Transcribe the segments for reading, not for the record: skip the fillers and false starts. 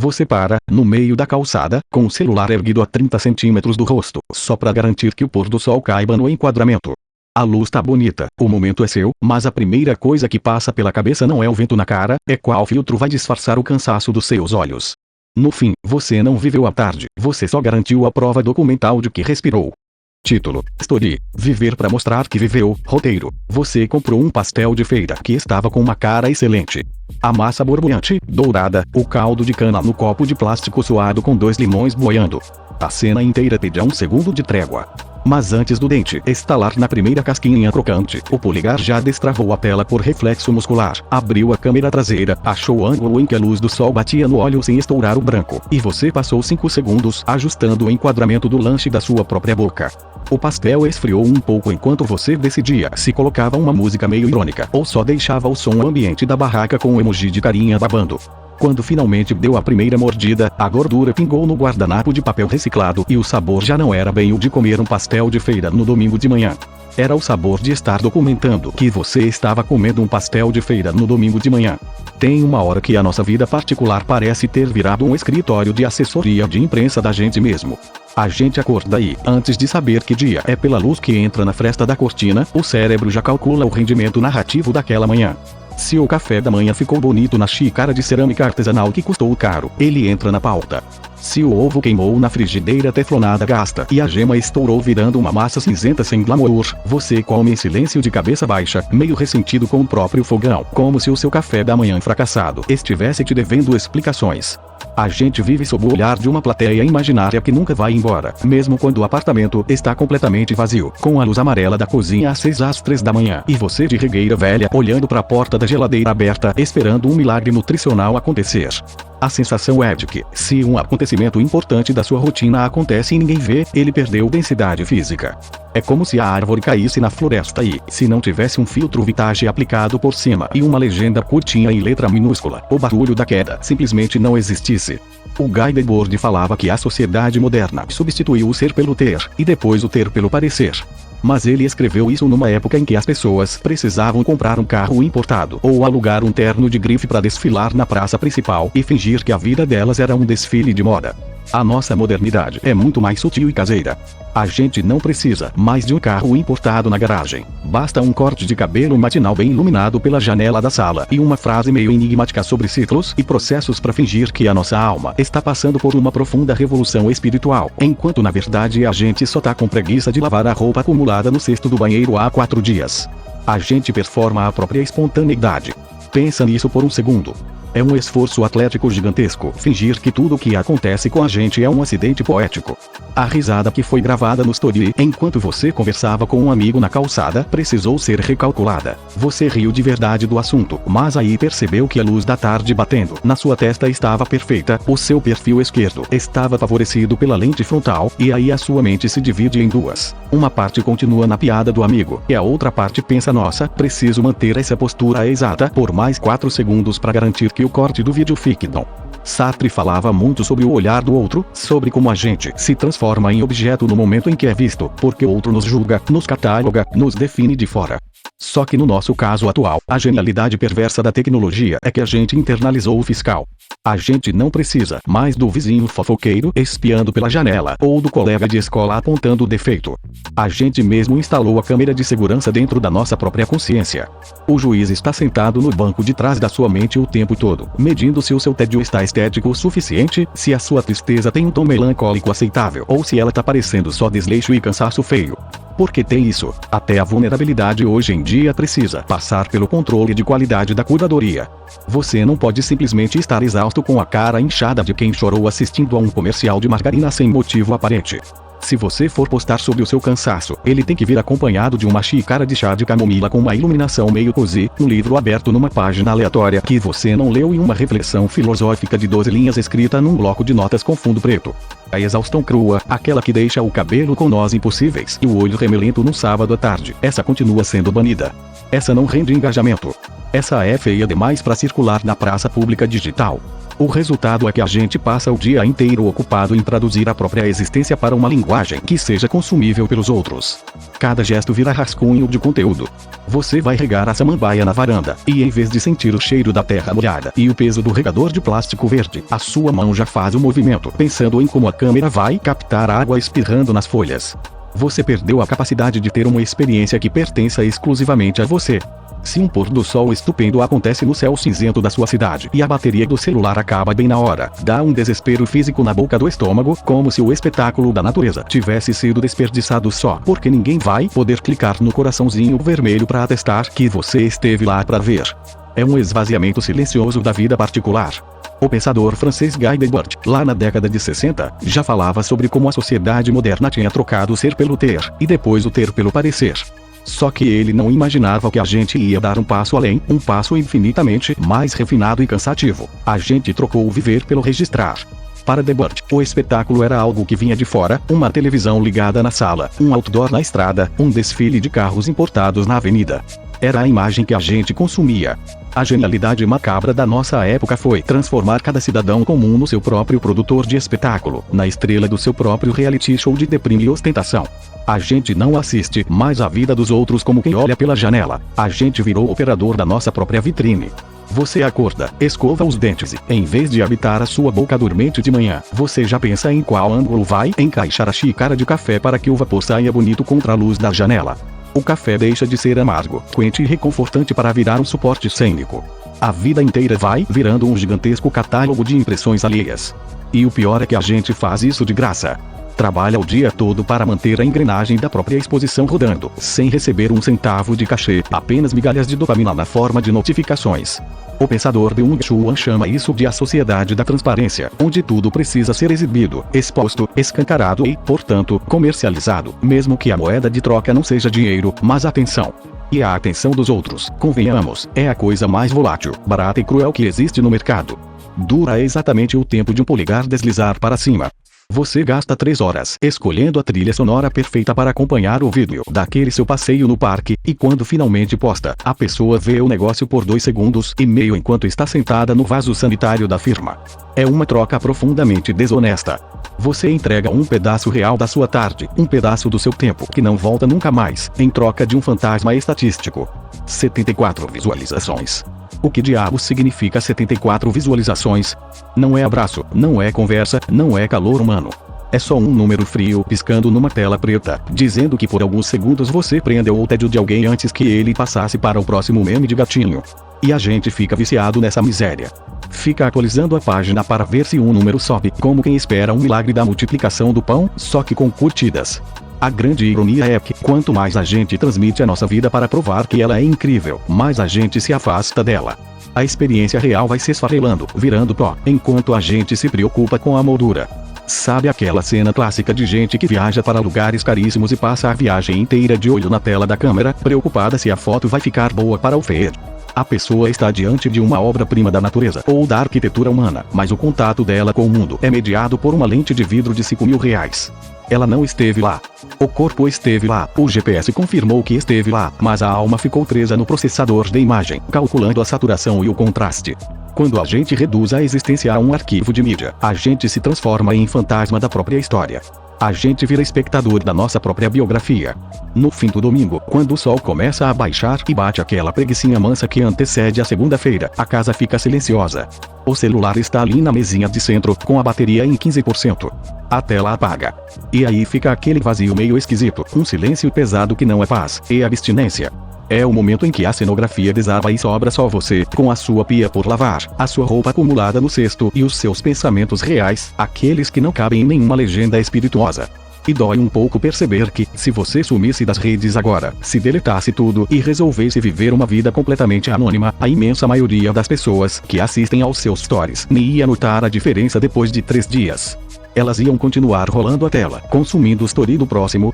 Você para, no meio da calçada, com o celular erguido a 30 centímetros do rosto, só para garantir que o pôr do sol caiba no enquadramento. A luz tá bonita, o momento é seu, mas a primeira coisa que passa pela cabeça não é o vento na cara, é qual filtro vai disfarçar o cansaço dos seus olhos. No fim, você não viveu a tarde, você só garantiu a prova documental de que respirou. Título: Story. Viver para mostrar que viveu. Roteiro: você comprou um pastel de feira que estava com uma cara excelente. A massa borbulhante, dourada, o caldo de cana no copo de plástico suado com 2 limões boiando. A cena inteira pedia um segundo de trégua. Mas antes do dente estalar na primeira casquinha crocante, o polegar já destravou a tela por reflexo muscular, abriu a câmera traseira, achou o ângulo em que a luz do sol batia no óleo sem estourar o branco, e você passou 5 segundos ajustando o enquadramento do lanche da sua própria boca. O pastel esfriou um pouco enquanto você decidia se colocava uma música meio irônica ou só deixava o som ambiente da barraca com um emoji de carinha babando. Quando finalmente deu a primeira mordida, a gordura pingou no guardanapo de papel reciclado e o sabor já não era bem o de comer um pastel de feira no domingo de manhã. Era o sabor de estar documentando que você estava comendo um pastel de feira no domingo de manhã. Tem uma hora que a nossa vida particular parece ter virado um escritório de assessoria de imprensa da gente mesmo. A gente acorda e, antes de saber que dia é pela luz que entra na fresta da cortina, o cérebro já calcula o rendimento narrativo daquela manhã. Se o café da manhã ficou bonito na xícara de cerâmica artesanal que custou caro, ele entra na pauta. Se o ovo queimou na frigideira teflonada gasta e a gema estourou virando uma massa cinzenta sem glamour, você come em silêncio de cabeça baixa, meio ressentido com o próprio fogão, como se o seu café da manhã fracassado estivesse te devendo explicações. A gente vive sob o olhar de uma plateia imaginária que nunca vai embora, mesmo quando o apartamento está completamente vazio, com a luz amarela da cozinha acesa às 3 da manhã, e você de regueira velha olhando para a porta da geladeira aberta, esperando um milagre nutricional acontecer. A sensação é de que, se um acontecimento importante da sua rotina acontece e ninguém vê, ele perdeu densidade física. É como se a árvore caísse na floresta e, se não tivesse um filtro vintage aplicado por cima e uma legenda curtinha em letra minúscula, o barulho da queda simplesmente não existisse. O Guy Debord falava que a sociedade moderna substituiu o ser pelo ter, e depois o ter pelo parecer. Mas ele escreveu isso numa época em que as pessoas precisavam comprar um carro importado ou alugar um terno de grife para desfilar na praça principal e fingir que a vida delas era um desfile de moda. A nossa modernidade é muito mais sutil e caseira. A gente não precisa mais de um carro importado na garagem. Basta um corte de cabelo matinal bem iluminado pela janela da sala e uma frase meio enigmática sobre ciclos e processos para fingir que a nossa alma está passando por uma profunda revolução espiritual, enquanto na verdade a gente só tá com preguiça de lavar a roupa acumulada no cesto do banheiro há 4 dias. A gente performa a própria espontaneidade. Pensa nisso por um segundo. É um esforço atlético gigantesco fingir que tudo o que acontece com a gente é um acidente poético. A risada que foi gravada no story enquanto você conversava com um amigo na calçada precisou ser recalculada. Você riu de verdade do assunto, mas aí percebeu que a luz da tarde batendo na sua testa estava perfeita, o seu perfil esquerdo estava favorecido pela lente frontal, e aí a sua mente se divide em duas. Uma parte continua na piada do amigo, e a outra parte pensa: nossa, preciso manter essa postura exata por mais 4 segundos para garantir que o corte do vídeo fique bom. Sartre falava muito sobre o olhar do outro, sobre como a gente se transforma em objeto no momento em que é visto, porque o outro nos julga, nos cataloga, nos define de fora. Só que no nosso caso atual, a genialidade perversa da tecnologia é que a gente internalizou o fiscal. A gente não precisa mais do vizinho fofoqueiro espiando pela janela ou do colega de escola apontando o defeito. A gente mesmo instalou a câmera de segurança dentro da nossa própria consciência. O juiz está sentado no banco de trás da sua mente o tempo todo, medindo se o seu tédio está estético o suficiente, se a sua tristeza tem um tom melancólico aceitável ou se ela tá parecendo só desleixo e cansaço feio. Porque tem isso, até a vulnerabilidade hoje em dia precisa passar pelo controle de qualidade da curadoria. Você não pode simplesmente estar exausto com a cara inchada de quem chorou assistindo a um comercial de margarina sem motivo aparente. Se você for postar sobre o seu cansaço, ele tem que vir acompanhado de uma xícara de chá de camomila com uma iluminação meio cozy, um livro aberto numa página aleatória que você não leu e uma reflexão filosófica de 12 linhas escrita num bloco de notas com fundo preto. A exaustão crua, aquela que deixa o cabelo com nós impossíveis e o olho remelento no sábado à tarde, essa continua sendo banida. Essa não rende engajamento. Essa é feia demais para circular na praça pública digital. O resultado é que a gente passa o dia inteiro ocupado em traduzir a própria existência para uma linguagem que seja consumível pelos outros. Cada gesto vira rascunho de conteúdo. Você vai regar a samambaia na varanda, e em vez de sentir o cheiro da terra molhada e o peso do regador de plástico verde, a sua mão já faz o movimento, pensando em como a câmera vai captar a água espirrando nas folhas. Você perdeu a capacidade de ter uma experiência que pertença exclusivamente a você. Se um pôr do sol estupendo acontece no céu cinzento da sua cidade e a bateria do celular acaba bem na hora, dá um desespero físico na boca do estômago, como se o espetáculo da natureza tivesse sido desperdiçado só porque ninguém vai poder clicar no coraçãozinho vermelho para atestar que você esteve lá para ver. É um esvaziamento silencioso da vida particular. O pensador francês Guy Debord, lá na década de 60, já falava sobre como a sociedade moderna tinha trocado o ser pelo ter, e depois o ter pelo parecer. Só que ele não imaginava que a gente ia dar um passo além, um passo infinitamente mais refinado e cansativo. A gente trocou o viver pelo registrar. Para Debord, o espetáculo era algo que vinha de fora, uma televisão ligada na sala, um outdoor na estrada, um desfile de carros importados na avenida. Era a imagem que a gente consumia. A genialidade macabra da nossa época foi transformar cada cidadão comum no seu próprio produtor de espetáculo, na estrela do seu próprio reality show de deprime e ostentação. A gente não assiste mais a vida dos outros como quem olha pela janela. A gente virou operador da nossa própria vitrine. Você acorda, escova os dentes e, em vez de habitar a sua boca dormente de manhã, você já pensa em qual ângulo vai encaixar a xícara de café para que o vapor saia bonito contra a luz da janela. O café deixa de ser amargo, quente e reconfortante para virar um suporte cênico. A vida inteira vai virando um gigantesco catálogo de impressões alheias. E o pior é que a gente faz isso de graça. Trabalha o dia todo para manter a engrenagem da própria exposição rodando, sem receber um centavo de cachê, apenas migalhas de dopamina na forma de notificações. O pensador Byung-Chul Han chama isso de a sociedade da transparência, onde tudo precisa ser exibido, exposto, escancarado e, portanto, comercializado, mesmo que a moeda de troca não seja dinheiro, mas atenção. E a atenção dos outros, convenhamos, é a coisa mais volátil, barata e cruel que existe no mercado. Dura exatamente o tempo de um polegar deslizar para cima. Você gasta 3 horas escolhendo a trilha sonora perfeita para acompanhar o vídeo daquele seu passeio no parque, e quando finalmente posta, a pessoa vê o negócio por 2 segundos e meio enquanto está sentada no vaso sanitário da firma. É uma troca profundamente desonesta. Você entrega um pedaço real da sua tarde, um pedaço do seu tempo que não volta nunca mais, em troca de um fantasma estatístico. 74 visualizações. O que diabos significa 74 visualizações? Não é abraço, não é conversa, não é calor humano. É só um número frio piscando numa tela preta, dizendo que por alguns segundos você prendeu o tédio de alguém antes que ele passasse para o próximo meme de gatinho. E a gente fica viciado nessa miséria. Fica atualizando a página para ver se um número sobe, como quem espera um milagre da multiplicação do pão, só que com curtidas. A grande ironia é que, quanto mais a gente transmite a nossa vida para provar que ela é incrível, mais a gente se afasta dela. A experiência real vai se esfarelando, virando pó, enquanto a gente se preocupa com a moldura. Sabe aquela cena clássica de gente que viaja para lugares caríssimos e passa a viagem inteira de olho na tela da câmera, preocupada se a foto vai ficar boa para o feed? A pessoa está diante de uma obra-prima da natureza ou da arquitetura humana, mas o contato dela com o mundo é mediado por uma lente de vidro de R$5.000. Ela não esteve lá. O corpo esteve lá, o GPS confirmou que esteve lá, mas a alma ficou presa no processador de imagem, calculando a saturação e o contraste. Quando a gente reduz a existência a um arquivo de mídia, a gente se transforma em fantasma da própria história. A gente vira espectador da nossa própria biografia. No fim do domingo, quando o sol começa a baixar e bate aquela preguicinha mansa que antecede a segunda-feira, a casa fica silenciosa. O celular está ali na mesinha de centro, com a bateria em 15%. A tela apaga. E aí fica aquele vazio meio esquisito, um silêncio pesado que não é paz, é abstinência. É o momento em que a cenografia desaba e sobra só você, com a sua pia por lavar, a sua roupa acumulada no cesto e os seus pensamentos reais, aqueles que não cabem em nenhuma legenda espirituosa. E dói um pouco perceber que, se você sumisse das redes agora, se deletasse tudo e resolvesse viver uma vida completamente anônima, a imensa maioria das pessoas que assistem aos seus stories nem ia notar a diferença depois de 3 dias. Elas iam continuar rolando a tela, consumindo o story do próximo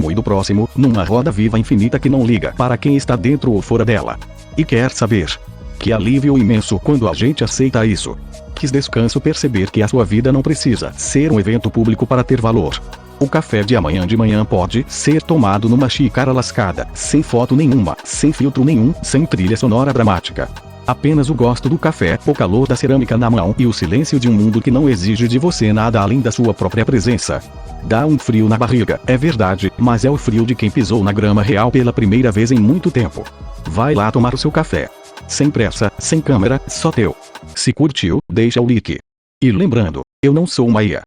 e do próximo, numa roda viva infinita que não liga para quem está dentro ou fora dela. E quer saber? Que alívio imenso quando a gente aceita isso. Que descanso perceber que a sua vida não precisa ser um evento público para ter valor. O café de manhã pode ser tomado numa xícara lascada, sem foto nenhuma, sem filtro nenhum, sem trilha sonora dramática. Apenas o gosto do café, o calor da cerâmica na mão e o silêncio de um mundo que não exige de você nada além da sua própria presença. Dá um frio na barriga, é verdade, mas é o frio de quem pisou na grama real pela primeira vez em muito tempo. Vai lá tomar o seu café. Sem pressa, sem câmera, só teu. Se curtiu, deixa o like. E lembrando, eu não sou uma IA.